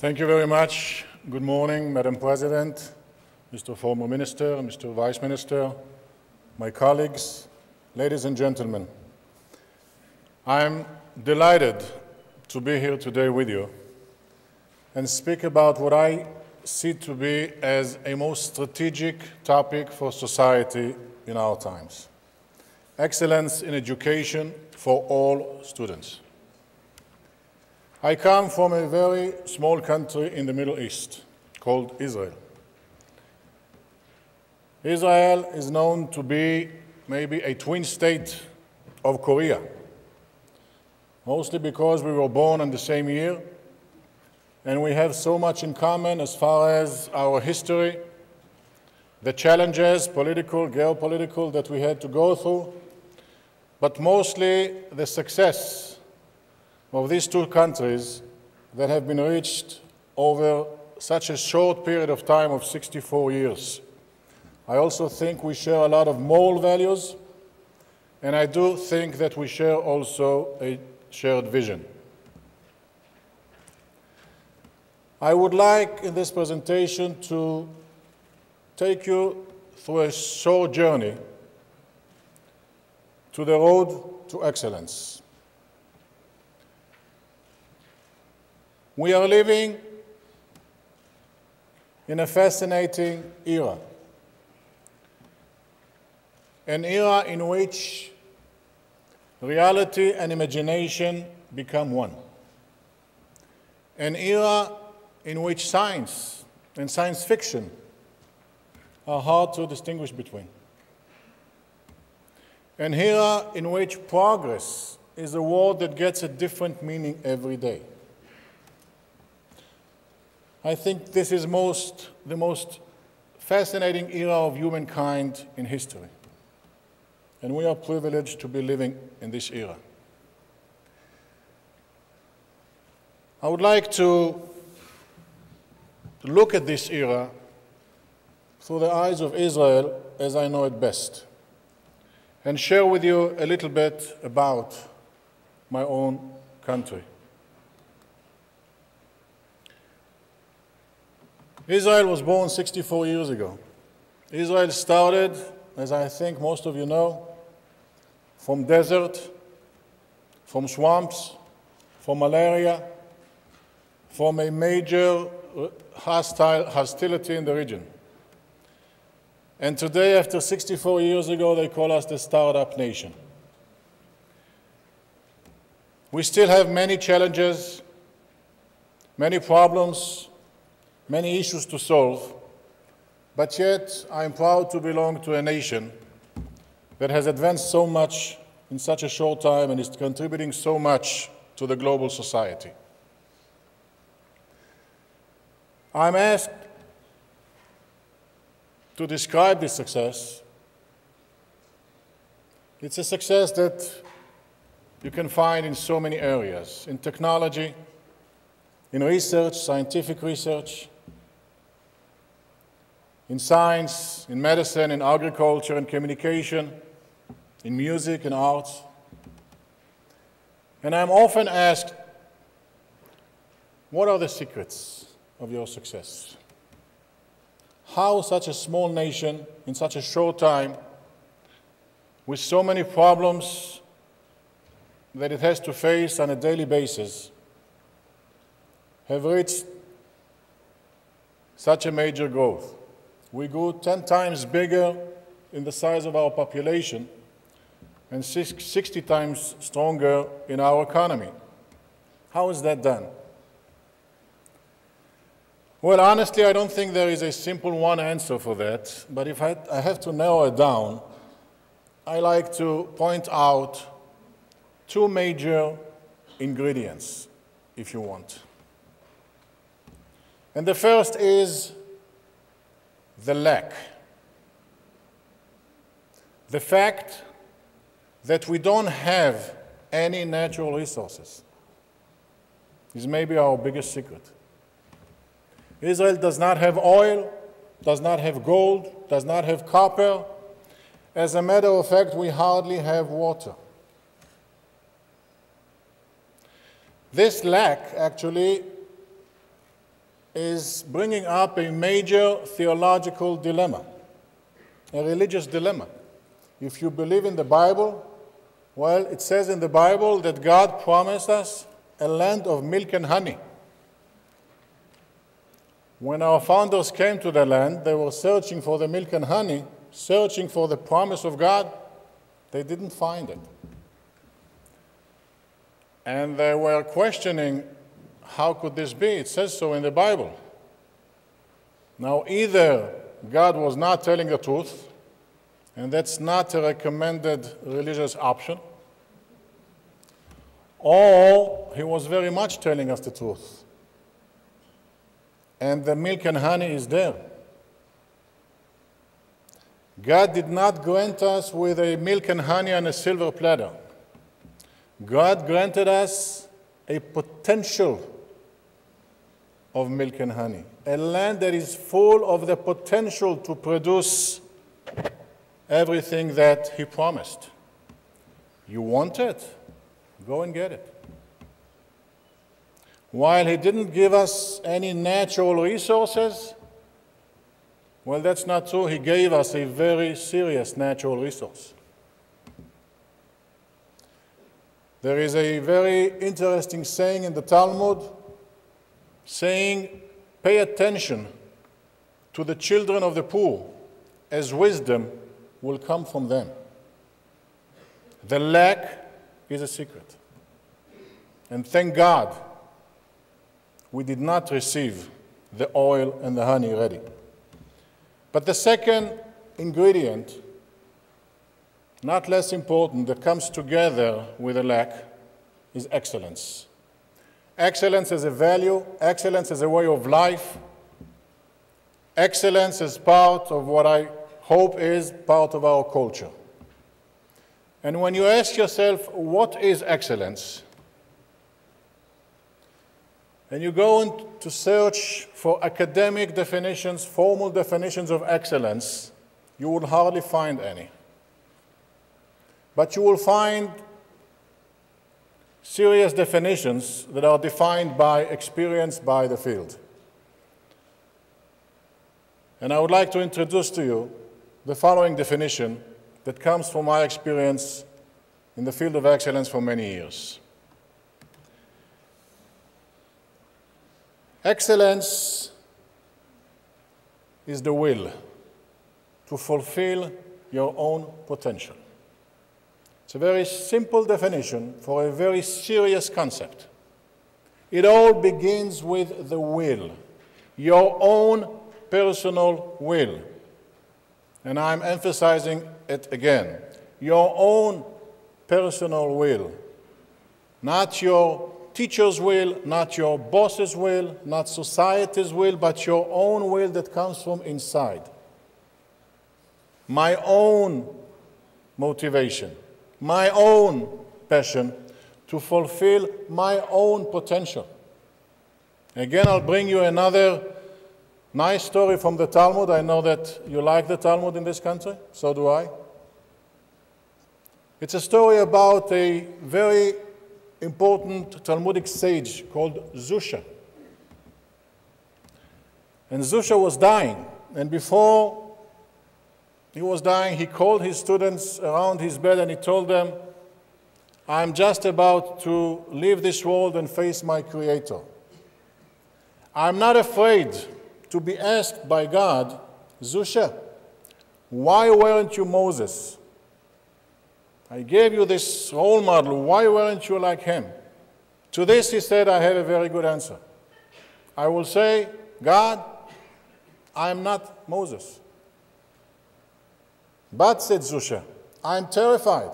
Thank you very much. Good morning, Madam President, Mr. Former Minister, Mr. Vice Minister, my colleagues, ladies and gentlemen. I'm delighted to be here today with you and speak about what I see to be as a most strategic topic for society in our times: excellence in education for all students. I come from a very small country in the Middle East called Israel. Israel is known to be maybe a twin state of Korea, mostly because we were born in the same year, and we have so much in common as far as our history, the challenges, political, geopolitical, that we had to go through, but mostly the success of these two countries that have been reached over such a short period of time of 64 years. I also think we share a lot of moral values, and I do think that we share also a shared vision. I would like in this presentation to take you through a short journey to the road to excellence. We are living in a fascinating era, an era in which reality and imagination become one, an era in which science and science fiction are hard to distinguish between, an era in which progress is a word that gets a different meaning every day. I think this is the most fascinating era of humankind in history, and we are privileged to be living in this era. I would like to look at this era through the eyes of Israel as I know it best, and share with you a little bit about my own country. Israel was born 64 years ago. Israel started, as I think most of you know, from desert, from swamps, from malaria, from a major hostility in the region. And today, after 64 years ago, they call us the startup nation. We still have many challenges, many problems, many issues to solve, but yet I'm proud to belong to a nation that has advanced so much in such a short time and is contributing so much to the global society. I'm asked to describe this success. It's a success that you can find in so many areas: in technology, in research, scientific research, in science, in medicine, in agriculture, in communication, in music and arts. And I'm often asked, what are the secrets of your success? How such a small nation, in such a short time, with so many problems that it has to face on a daily basis, have reached such a major growth? We grew 10 times bigger in the size of our population and 60 times stronger in our economy. How is that done? Well, honestly, I don't think there is a simple one answer for that, but if I have to narrow it down, I like to point out two major ingredients, if you want. And the first is the lack. The fact that we don't have any natural resources is maybe our biggest secret. Israel does not have oil, does not have gold, does not have copper. As a matter of fact, we hardly have water. This lack actually is bringing up a major theological dilemma, a religious dilemma. If you believe in the Bible, well, it says in the Bible that God promised us a land of milk and honey. When our founders came to the land, they were searching for the milk and honey, searching for the promise of God. They didn't find it. And they were questioning, how could this be? It says so in the Bible. Now, either God was not telling the truth, and that's not a recommended religious option, or he was very much telling us the truth. And the milk and honey is there. God did not grant us with a milk and honey on a silver platter. God granted us a potential of milk and honey, a land that is full of the potential to produce everything that he promised. You want it? Go and get it. While he didn't give us any natural resources, well, that's not true. He gave us a very serious natural resource. There is a very interesting saying in the Talmud saying, pay attention to the children of the poor, as wisdom will come from them. The lack is a secret. And thank God we did not receive the oil and the honey ready. But the second ingredient, not less important, that comes together with the lack is excellence. Excellence as a value, excellence as a way of life, excellence as part of what I hope is part of our culture. And when you ask yourself, what is excellence? And you go in to search for academic definitions, formal definitions of excellence, you will hardly find any. But you will find serious definitions that are defined by experience by the field. And I would like to introduce to you the following definition that comes from my experience in the field of excellence for many years. Excellence is the will to fulfill your own potential. It's a very simple definition for a very serious concept. It all begins with the will, your own personal will. And I'm emphasizing it again. Your own personal will. Not your teacher's will, not your boss's will, not society's will, but your own will that comes from inside. My own motivation, my own passion to fulfill my own potential. Again, I'll bring you another nice story from the Talmud. I know that you like the Talmud in this country, so do I. It's a story about a very important Talmudic sage called Zusha. And Zusha was dying, and before he was dying, he called his students around his bed and he told them, I'm just about to leave this world and face my Creator. I'm not afraid to be asked by God, Zusha, why weren't you Moses? I gave you this role model. Why weren't you like him? To this, he said, I have a very good answer. I will say, God, I am not Moses. But, said Zusha, I am terrified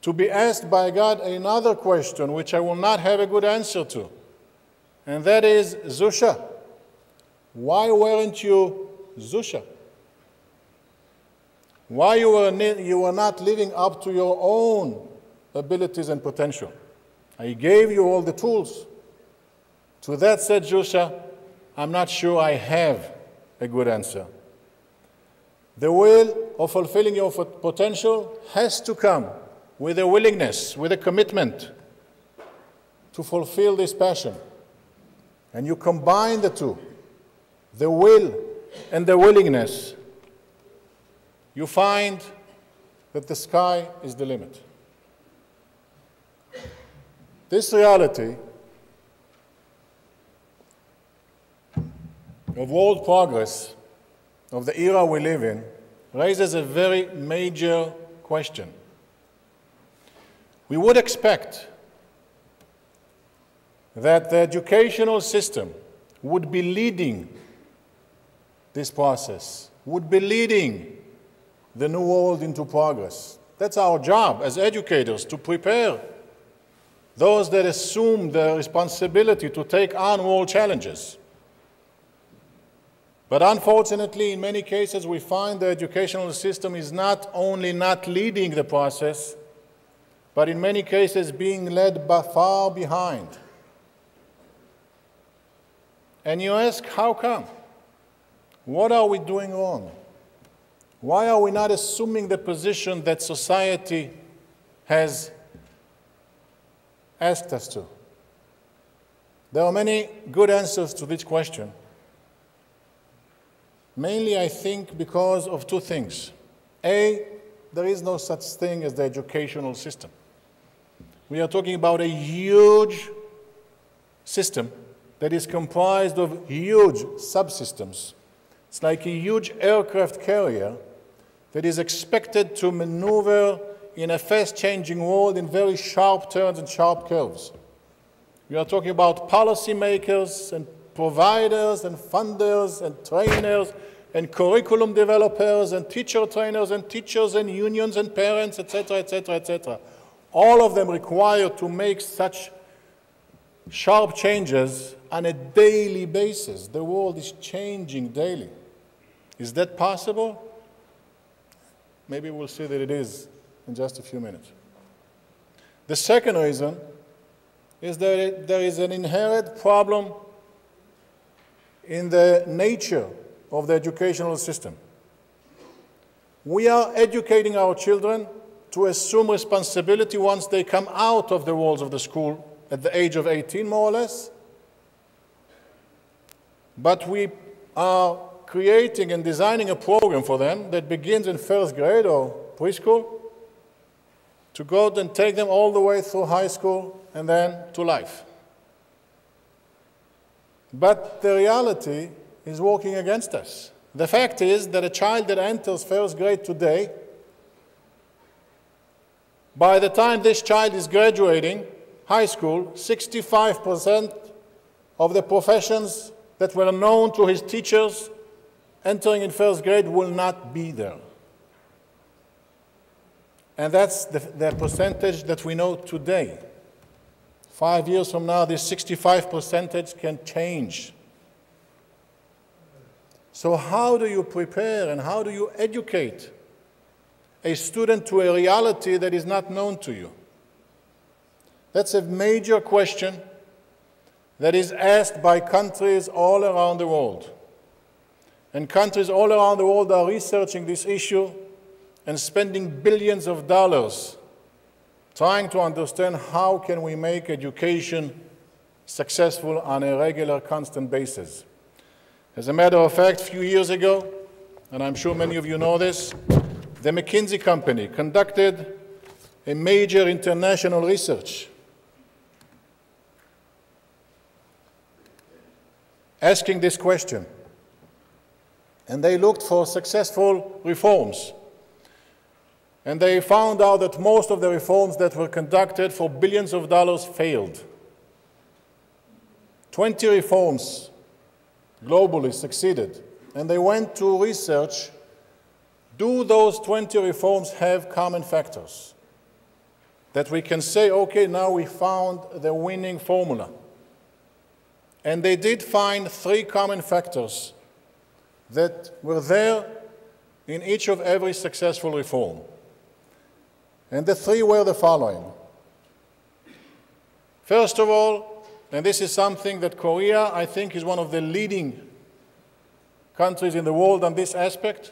to be asked by God another question which I will not have a good answer to. And that is, Zusha, why weren't you Zusha? Why you were not living up to your own abilities and potential? I gave you all the tools. To that, said Zusha, I'm not sure I have a good answer. The will of fulfilling your potential has to come with a willingness, with a commitment to fulfill this passion. and you combine the two, the will and the willingness, you find that the sky is the limit. This reality of world progress, of the era we live in, raises a very major question. We would expect that the educational system would be leading this process, would be leading the new world into progress. That's our job as educators, to prepare those that assume the responsibility to take on world challenges. But unfortunately, in many cases, we find the educational system is not only not leading the process, but in many cases being led far behind. And you ask, how come? What are we doing wrong? Why are we not assuming the position that society has asked us to? There are many good answers to this question. Mainly, I think, because of two things. A, there is no such thing as the educational system. We are talking about a huge system that is comprised of huge subsystems. It's like a huge aircraft carrier that is expected to maneuver in a fast-changing world in very sharp turns and sharp curves. We are talking about policymakers and providers and funders and trainers and curriculum developers and teacher trainers and teachers and unions and parents, etc., etc., etc. All of them required to make such sharp changes on a daily basis. The world is changing daily. Is that possible? Maybe we'll see that it is in just a few minutes. The second reason is that there is an inherent problem in the nature of the educational system. We are educating our children to assume responsibility once they come out of the walls of the school at the age of 18, more or less. But we are creating and designing a program for them that begins in first grade or preschool to go and take them all the way through high school and then to life. But the reality is working against us. The fact is that a child that enters first grade today, by the time this child is graduating high school, 65% of the professions that were known to his teachers entering in first grade will not be there. And that's the percentage that we know today. 5 years from now, this 65% can change. So how do you prepare and how do you educate a student to a reality that is not known to you? That's a major question that is asked by countries all around the world. And countries all around the world are researching this issue and spending billions of dollars trying to understand how can we make education successful on a regular, constant basis. As a matter of fact, a few years ago, and I'm sure many of you know this, the McKinsey company conducted a major international research asking this question. And they looked for successful reforms. And they found out that most of the reforms that were conducted for billions of dollars failed. 20 reforms globally succeeded. And they went to research, do those 20 reforms have common factors? That we can say, okay, now we found the winning formula. And they did find 3 common factors that were there in each of every successful reform. And the 3 were the following. First of all, and this is something that Korea, I think, is one of the leading countries in the world on this aspect.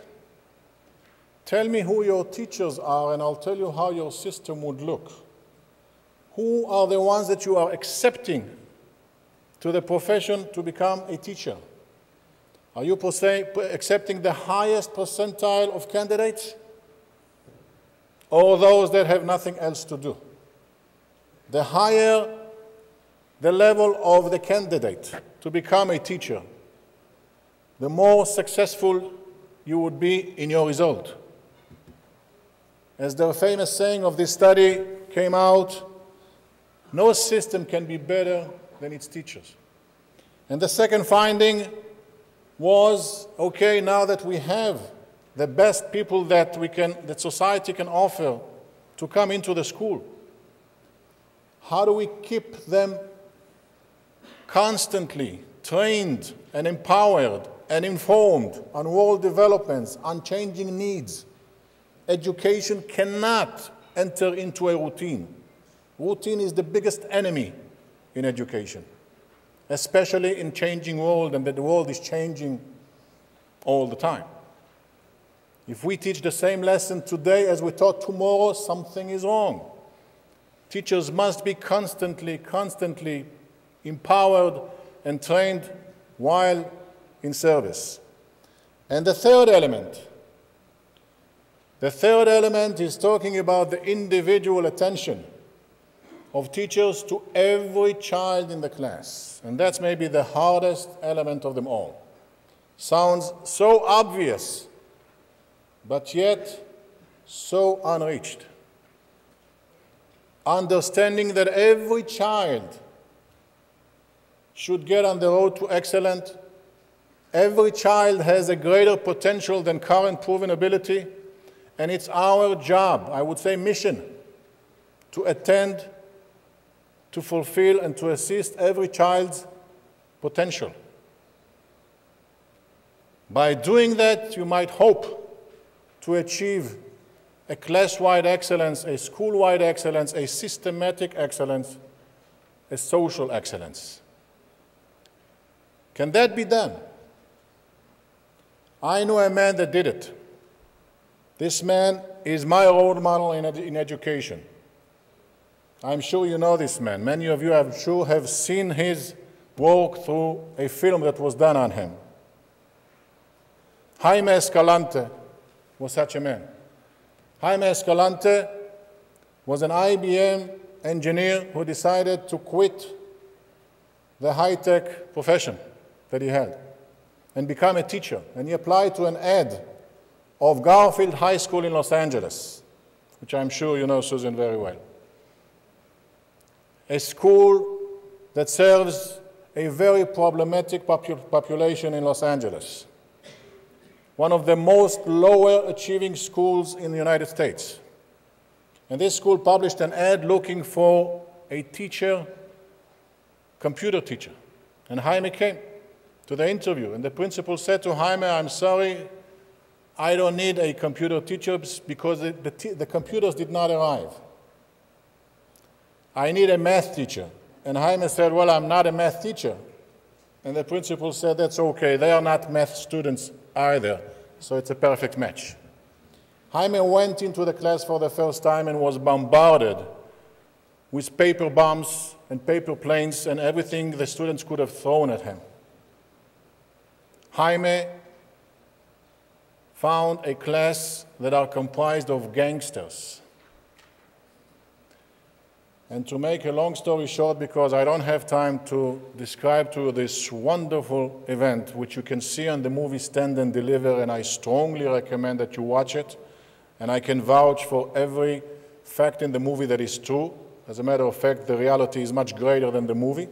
Tell me who your teachers are, and I'll tell you how your system would look. Who are the ones that you are accepting to the profession to become a teacher? Are you accepting the highest percentile of candidates, or those that have nothing else to do? The higher the level of the candidate to become a teacher, the more successful you would be in your result. As the famous saying of this study came out, no system can be better than its teachers. And the second finding was, okay, now that we have the best people that society can offer to come into the school, how do we keep them constantly trained and empowered and informed on world developments, on changing needs? Education cannot enter into a routine. Routine is the biggest enemy in education, especially in changing world, and that the world is changing all the time. If we teach the same lesson today as we taught tomorrow, something is wrong. Teachers must be constantly empowered and trained while in service. And the third element is talking about the individual attention of teachers to every child in the class. And that's maybe the hardest element of them all. Sounds so obvious, but yet so unreached. Understanding that every child should get on the road to excellence. Every child has a greater potential than current proven ability, and it's our job, I would say mission, to attend, to fulfill, and to assist every child's potential. By doing that, you might hope to achieve a class-wide excellence, a school-wide excellence, a systematic excellence, a social excellence. Can that be done? I know a man that did it. This man is my role model in education. I'm sure you know this man. Many of you, I'm sure, have seen his work through a film that was done on him. Jaime Escalante was such a man. Jaime Escalante was an IBM engineer who decided to quit the high-tech profession that he had and become a teacher. And he applied to an ad of Garfield High School in Los Angeles, which I'm sure you know, Susan, very well. A school that serves a very problematic population in Los Angeles. One of the most lower achieving schools in the United States. And this school published an ad looking for a teacher, computer teacher. And Jaime came to the interview, and the principal said to Jaime, I'm sorry, I don't need a computer teacher because the computers did not arrive. I need a math teacher. And Jaime said, well, I'm not a math teacher. And the principal said, that's okay, they are not math students either, so it's a perfect match. Jaime went into the class for the first time and was bombarded with paper bombs and paper planes and everything the students could have thrown at him. Jaime found a class that are comprised of gangsters. And to make a long story short, because I don't have time to describe to you this wonderful event, which you can see on the movie Stand and Deliver, and I strongly recommend that you watch it. And I can vouch for every fact in the movie that is true. As a matter of fact, the reality is much greater than the movie.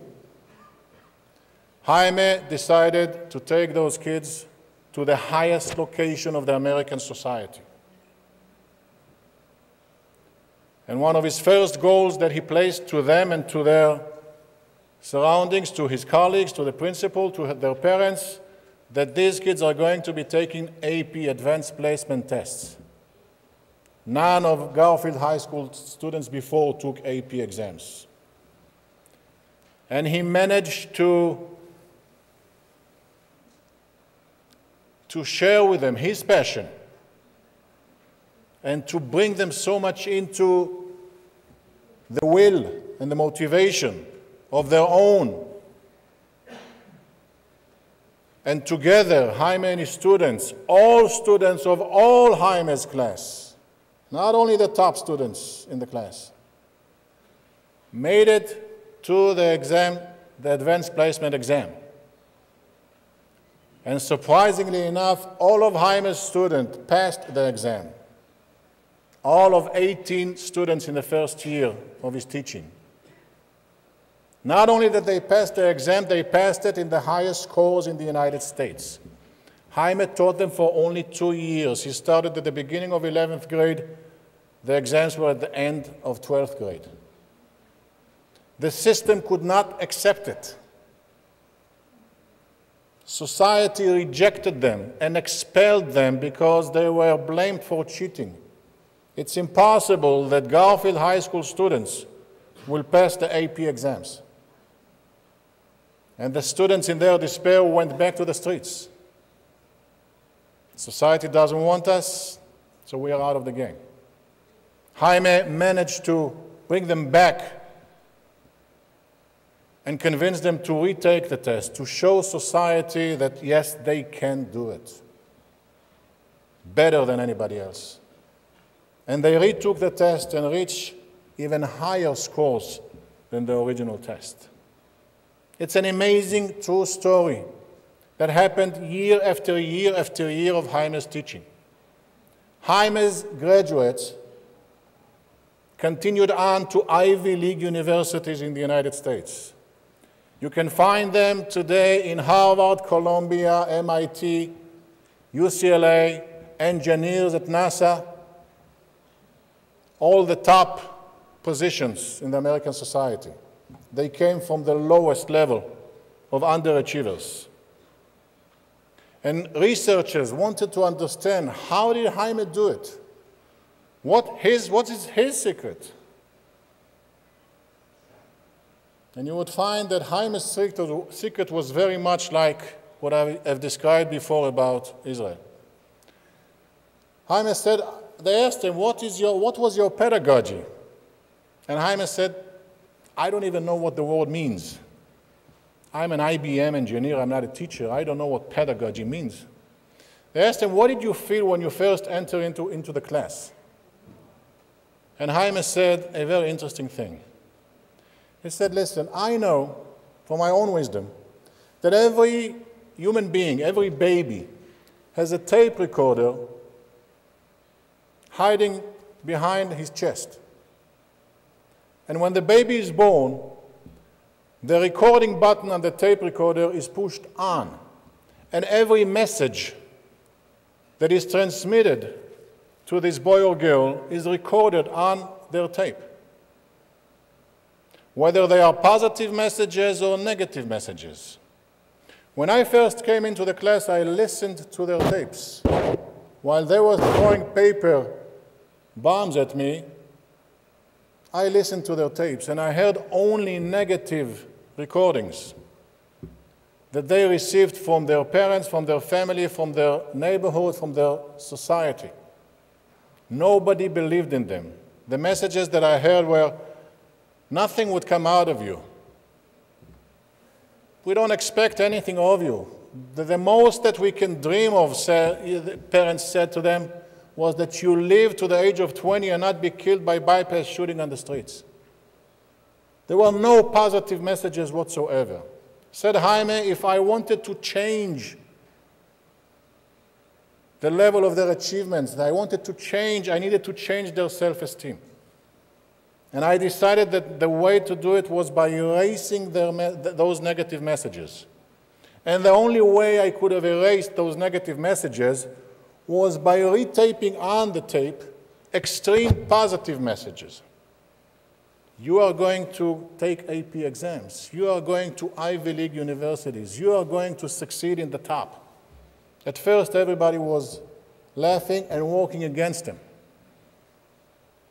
Jaime decided to take those kids to the highest location of the American society. And one of his first goals that he placed to them and to their surroundings, to his colleagues, to the principal, to their parents, that these kids are going to be taking AP, Advanced Placement Tests. None of Garfield High School students before took AP exams. And he managed to share with them his passion and to bring them so much into the will and the motivation of their own And together, Jaime and his students, all students of all Jaime's class, not only the top students in the class, made it to the exam, the advanced placement exam. And surprisingly enough, all of Jaime's students passed the exam. All of 18 students in the first year of his teaching. Not only did they pass the exam, they passed it in the highest scores in the United States. Jaime taught them for only 2 years. He started at the beginning of 11th grade. The exams were at the end of 12th grade. The system could not accept it. Society rejected them and expelled them because they were blamed for cheating. It's impossible that Garfield High School students will pass the AP exams. And the students in their despair went back to the streets. Society doesn't want us, so we are out of the game. Jaime managed to bring them back and convince them to retake the test, to show society that, yes, they can do it better than anybody else. And they retook the test and reached even higher scores than the original test. It's an amazing true story that happened year after year after year of Jaime's teaching. Jaime's graduates continued on to Ivy League universities in the United States. You can find them today in Harvard, Columbia, MIT, UCLA, engineers at NASA, all the top positions in the American society. They came from the lowest level of underachievers. And researchers wanted to understand, how did Jaime do it? What is his secret? And you would find that Jaime's secret was very much like what I have described before about Israel. Jaime said, they asked him, what was your pedagogy? And Jaime said, I don't even know what the word means. I'm an IBM engineer, I'm not a teacher. I don't know what pedagogy means. They asked him, what did you feel when you first entered into the class? And Jaime said a very interesting thing. He said, listen, I know from my own wisdom that every human being, every baby, has a tape recorder hiding behind his chest. And when the baby is born, the recording button on the tape recorder is pushed on. And every message that is transmitted to this boy or girl is recorded on their tape, whether they are positive messages or negative messages. When I first came into the class, I listened to their tapes. While they were throwing paper bombs at me, I listened to their tapes, and I heard only negative recordings that they received from their parents, from their family, from their neighborhood, from their society. Nobody believed in them. The messages that I heard were, nothing would come out of you. We don't expect anything of you. The most that we can dream of, parents said to them, was that you live to the age of 20 and not be killed by bypass shooting on the streets. There were no positive messages whatsoever. Said Jaime, if I wanted to change the level of their achievements, I needed to change their self-esteem. And I decided that the way to do it was by erasing those negative messages. And the only way I could have erased those negative messages was by retaping on the tape extreme positive messages. You are going to take AP exams. You are going to Ivy League universities. You are going to succeed in the top. At first, everybody was laughing and walking against him.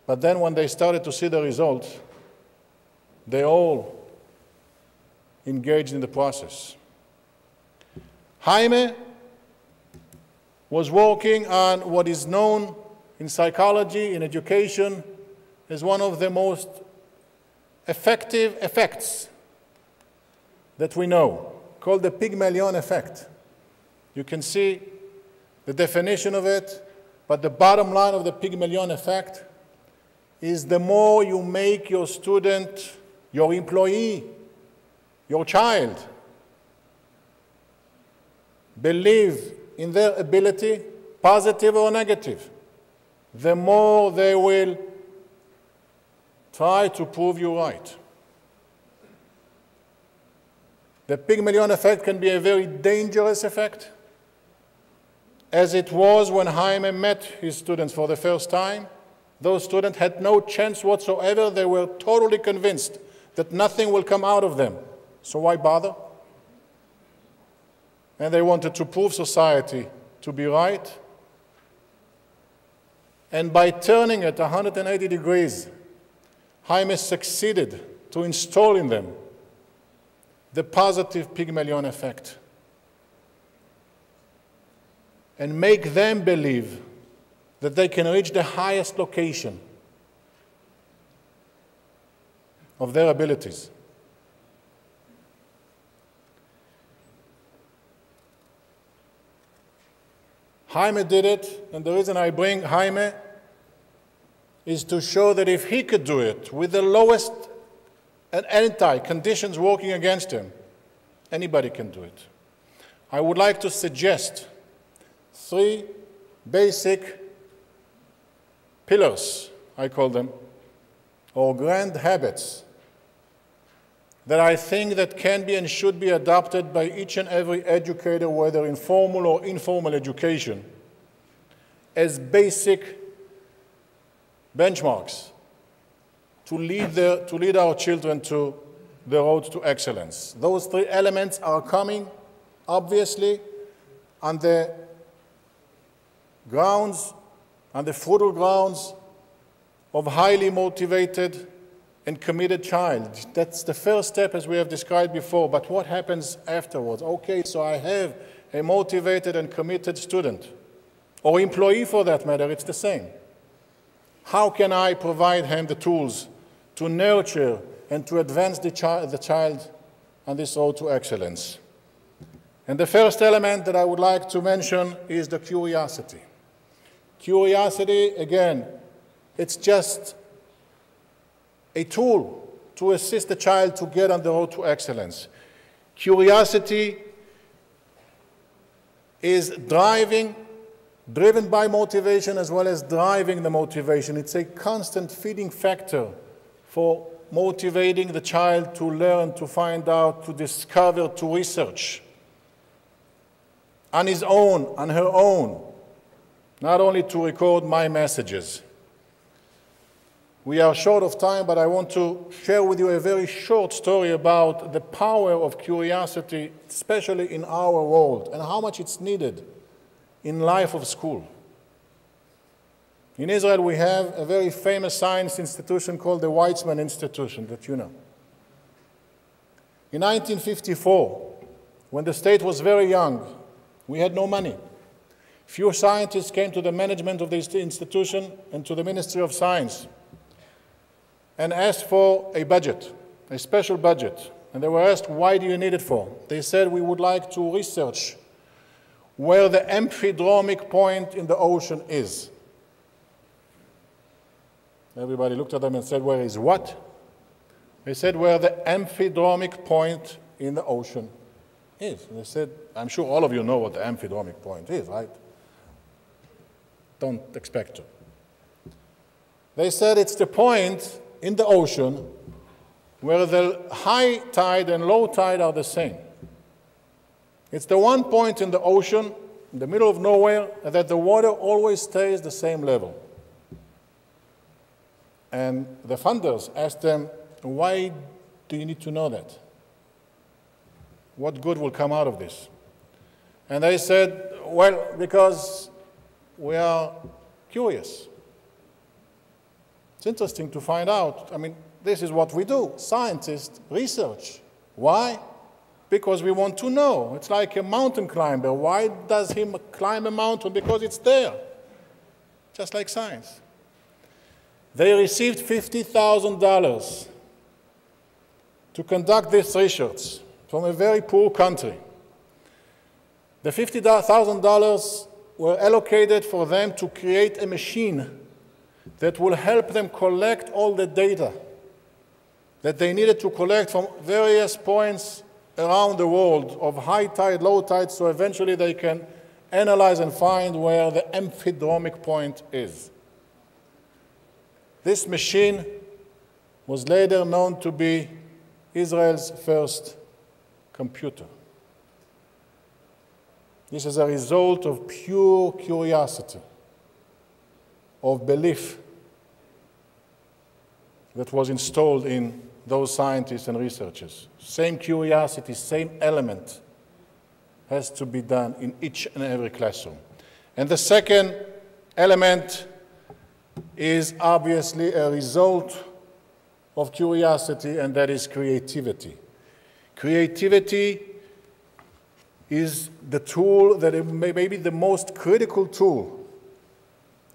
But then when they started to see the results, they all engaged in the process. Jaime was working on what is known in psychology, in education, as one of the most effective effects that we know, called the Pygmalion effect. You can see the definition of it, but the bottom line of the Pygmalion effect is the more you make your student, your employee, your child, believe in their ability, positive or negative, the more they will try to prove you right. The Pygmalion effect can be a very dangerous effect, as it was when Jaime met his students for the first time. Those students had no chance whatsoever. They were totally convinced that nothing will come out of them. So why bother? And they wanted to prove society to be right. And by turning it 180 degrees, Jaime succeeded to install in them the positive Pygmalion effect and make them believe that they can reach the highest location of their abilities. Jaime did it, and the reason I bring Jaime is to show that if he could do it with the lowest and anti-conditions working against him, anybody can do it. I would like to suggest 3 basic pillars, I call them, or grand habits, that I think that can be and should be adopted by each and every educator, whether in formal or informal education, as basic benchmarks to lead our children to the road to excellence. Those 3 elements are coming, obviously, on the grounds, on the fertile grounds of highly motivated and committed child. That's the first step, as we have described before, but what happens afterwards? Okay, so I have a motivated and committed student, or employee for that matter, it's the same. How can I provide him the tools to nurture and to advance the child on this road to excellence? And the first element that I would like to mention is the curiosity. Curiosity, again, it's just a tool to assist the child to get on the road to excellence. Curiosity is driven by motivation as well as driving the motivation. It's a constant feeding factor for motivating the child to learn, to find out, to discover, to research on his own, on her own, not only to record my messages. We are short of time, but I want to share with you a very short story about the power of curiosity, especially in our world, and how much it's needed in life of school. In Israel, we have a very famous science institution called the Weizmann Institution, that you know. In 1954, when the state was very young, we had no money. Few scientists came to the management of this institution and to the Ministry of Science and asked for a budget, a special budget. And they were asked, why do you need it for? They said, we would like to research where the amphidromic point in the ocean is. Everybody looked at them and said, where is what? They said, where the amphidromic point in the ocean is. And they said, I'm sure all of you know what the amphidromic point is, right? Don't expect to. They said it's the point in the ocean where the high tide and low tide are the same. It's the one point in the ocean, in the middle of nowhere, that the water always stays the same level. And the funders asked them, why do you need to know that? What good will come out of this? And they said, well, because we are curious. It's interesting to find out. I mean, this is what we do, scientists, research. Why? Because we want to know. It's like a mountain climber. Why does he climb a mountain? Because it's there, just like science. They received $50,000 to conduct this research from a very poor country. The $50,000 were allocated for them to create a machine that will help them collect all the data that they needed to collect from various points around the world of high tide, low tide, so eventually they can analyze and find where the amphidromic point is. This machine was later known to be Israel's first computer. This is a result of pure curiosity, of belief that was installed in those scientists and researchers. Same curiosity, same element has to be done in each and every classroom. And the second element is obviously a result of curiosity, and that is creativity. Creativity is the tool that may be the most critical tool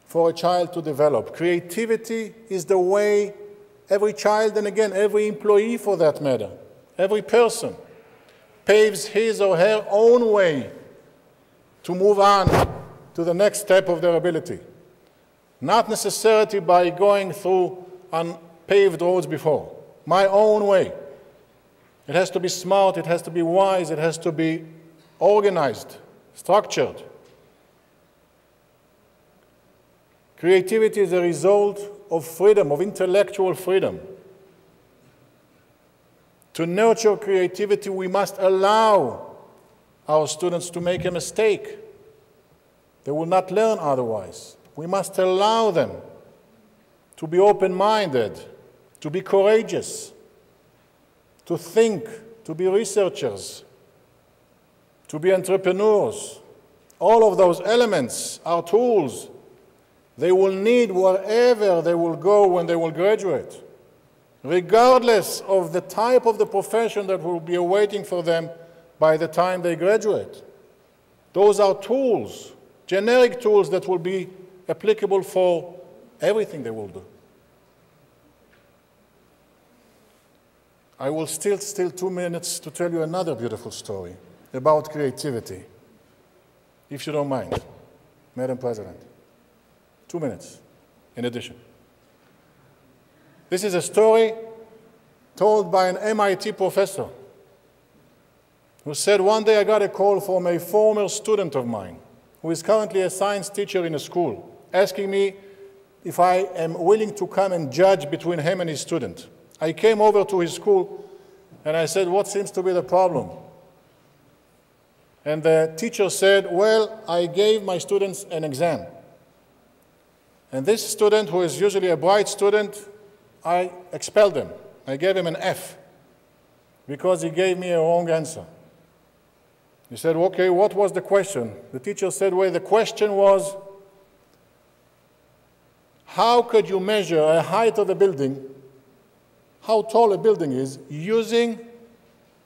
for a child to develop. Creativity is the way every child, and again, every employee for that matter, every person, paves his or her own way to move on to the next step of their ability. Not necessarily by going through unpaved roads before. My own way. It has to be smart, it has to be wise, it has to be organized, structured. Creativity is a result of freedom, of intellectual freedom. To nurture creativity, we must allow our students to make a mistake. They will not learn otherwise. We must allow them to be open-minded, to be courageous, to think, to be researchers, to be entrepreneurs. All of those elements are tools they will need wherever they will go when they will graduate, regardless of the type of the profession that will be awaiting for them by the time they graduate. Those are tools, generic tools that will be applicable for everything they will do. I will still 2 minutes to tell you another beautiful story about creativity, if you don't mind, Madam President. 2 minutes, in addition. This is a story told by an MIT professor who said, one day I got a call from a former student of mine who is currently a science teacher in a school, asking me if I am willing to come and judge between him and his student. I came over to his school and I said, what seems to be the problem? And the teacher said, well, I gave my students an exam. And this student, who is usually a bright student, I expelled him. I gave him an F because he gave me a wrong answer. He said, okay, what was the question? The teacher said, well, the question was, how could you measure a height of a building, how tall a building is, using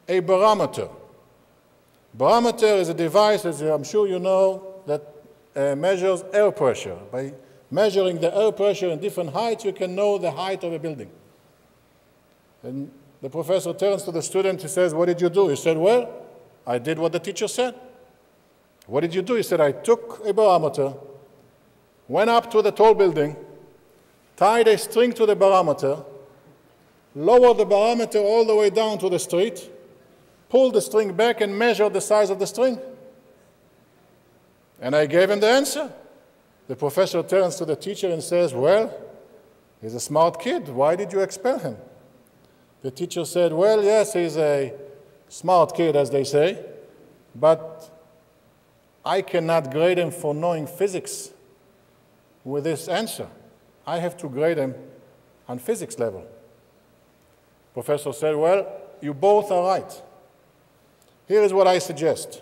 a barometer? Barometer is a device, as I'm sure you know, that measures air pressure. By measuring the air pressure in different heights, you can know the height of a building. And the professor turns to the student, he says, what did you do? He said, well, I did what the teacher said. What did you do? He said, I took a barometer, went up to the tall building, tied a string to the barometer, lowered the barometer all the way down to the street, pulled the string back and measured the size of the string. And I gave him the answer. The professor turns to the teacher and says, well, he's a smart kid. Why did you expel him? The teacher said, well, yes, he's a smart kid, as they say, but I cannot grade him for knowing physics with this answer. I have to grade him on physics level. Professor said, well, you both are right. Here is what I suggest.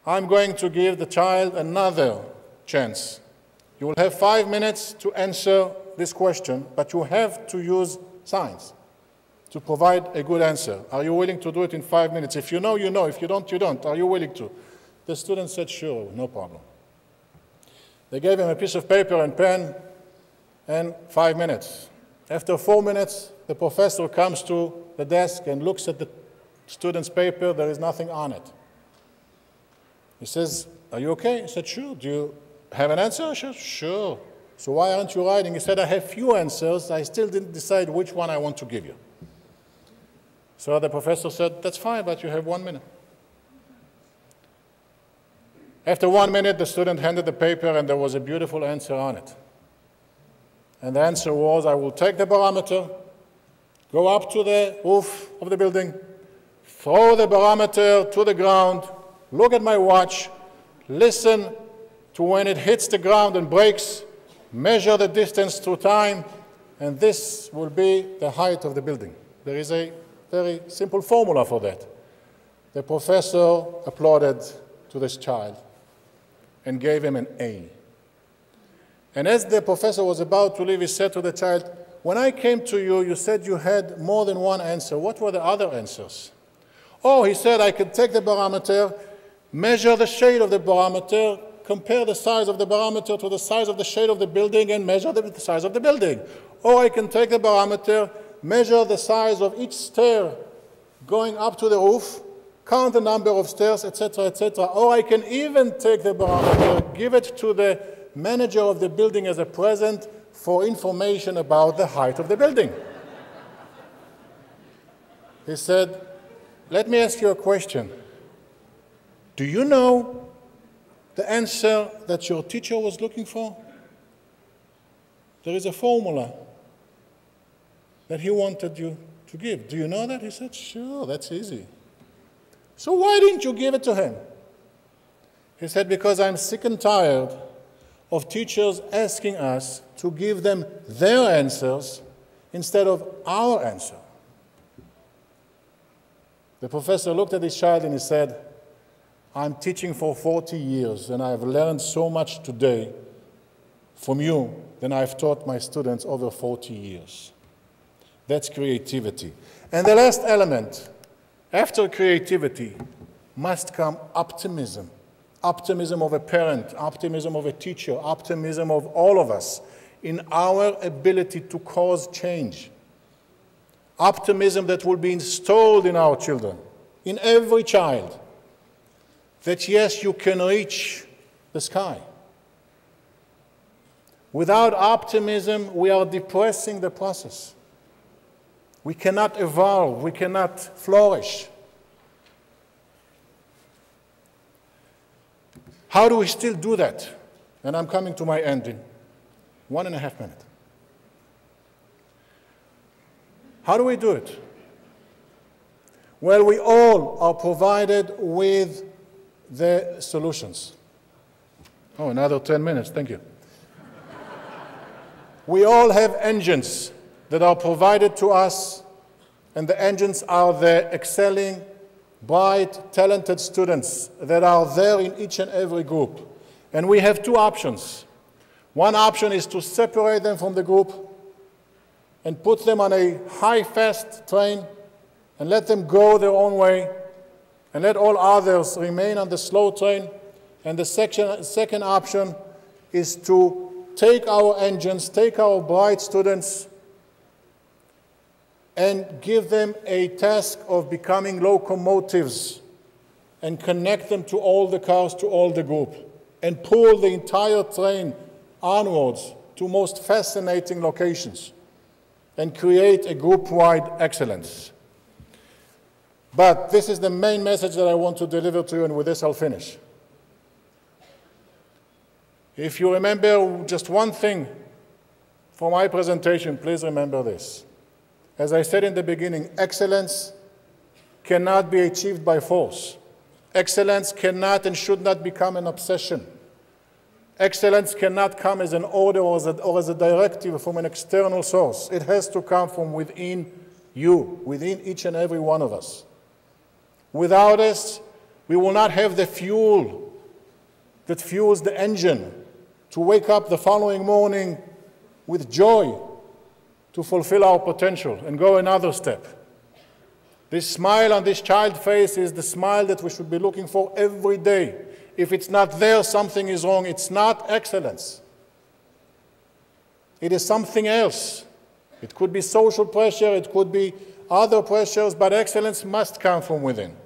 I'm going to give the child another chance. You will have 5 minutes to answer this question, but you have to use science to provide a good answer. Are you willing to do it in 5 minutes? If you know, you know. If you don't, you don't. Are you willing to? The student said, sure, no problem. They gave him a piece of paper and pen and 5 minutes. After 4 minutes, the professor comes to the desk and looks at the student's paper. There is nothing on it. He says, "Are you okay?" I said, "Sure." "Do you have an answer?" I said, "Sure." "So why aren't you writing?" He said, "I have few answers. I still didn't decide which one I want to give you." So the professor said, "That's fine, but you have 1 minute." After 1 minute, the student handed the paper, and there was a beautiful answer on it. And the answer was, "I will take the barometer, go up to the roof of the building, throw the barometer to the ground, look at my watch, listen to when it hits the ground and breaks, measure the distance through time, and this will be the height of the building." There is a very simple formula for that. The professor applauded to this child and gave him an A. And as the professor was about to leave, he said to the child, "When I came to you, you said you had more than one answer. What were the other answers?" "Oh," he said, "I could take the barometer, measure the shade of the barometer, compare the size of the barometer to the size of the shade of the building, and measure the size of the building. Or I can take the barometer, measure the size of each stair going up to the roof, count the number of stairs, etc., etc. Or I can even take the barometer, give it to the manager of the building as a present for information about the height of the building." He said, "Let me ask you a question. Do you know the answer that your teacher was looking for? There is a formula that he wanted you to give. Do you know that?" He said, "Sure, that's easy." "So why didn't you give it to him?" He said, "Because I'm sick and tired of teachers asking us to give them their answers instead of our answer." The professor looked at his child and he said, "I'm teaching for 40 years and I've learned so much today from you than I've taught my students over 40 years. That's creativity. And the last element, after creativity, must come optimism. Optimism of a parent, optimism of a teacher, optimism of all of us in our ability to cause change. Optimism that will be installed in our children, in every child, that yes, you can reach the sky. Without optimism, we are depressing the process. We cannot evolve, we cannot flourish. How do we still do that? And I'm coming to my end in 1.5 minutes. How do we do it? Well, we all are provided with the solutions. Oh, another 10 minutes, thank you. We all have engines that are provided to us, and the engines are the excelling, bright, talented students that are there in each and every group. And we have two options. One option is to separate them from the group and put them on a high-fast train and let them go their own way and let all others remain on the slow train. And the second option is to take our engines, take our bright students, and give them a task of becoming locomotives and connect them to all the cars, to all the group, and pull the entire train onwards to most fascinating locations and create a group-wide excellence. But this is the main message that I want to deliver to you, and with this I'll finish. If you remember just one thing from my presentation, please remember this. As I said in the beginning, excellence cannot be achieved by force. Excellence cannot and should not become an obsession. Excellence cannot come as an order or as a directive from an external source. It has to come from within you, within each and every one of us. Without us, we will not have the fuel that fuels the engine to wake up the following morning with joy to fulfill our potential and go another step. This smile on this child's face is the smile that we should be looking for every day. If it's not there, something is wrong. It's not excellence. It is something else. It could be social pressure, it could be other pressures, but excellence must come from within.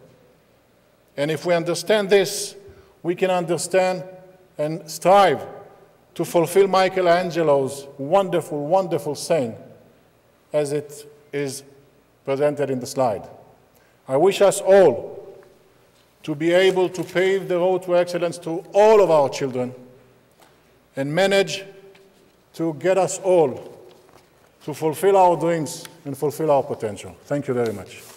And if we understand this, we can understand and strive to fulfill Michelangelo's wonderful, wonderful saying as it is presented in the slide. I wish us all to be able to pave the road to excellence to all of our children and manage to get us all to fulfill our dreams and fulfill our potential. Thank you very much.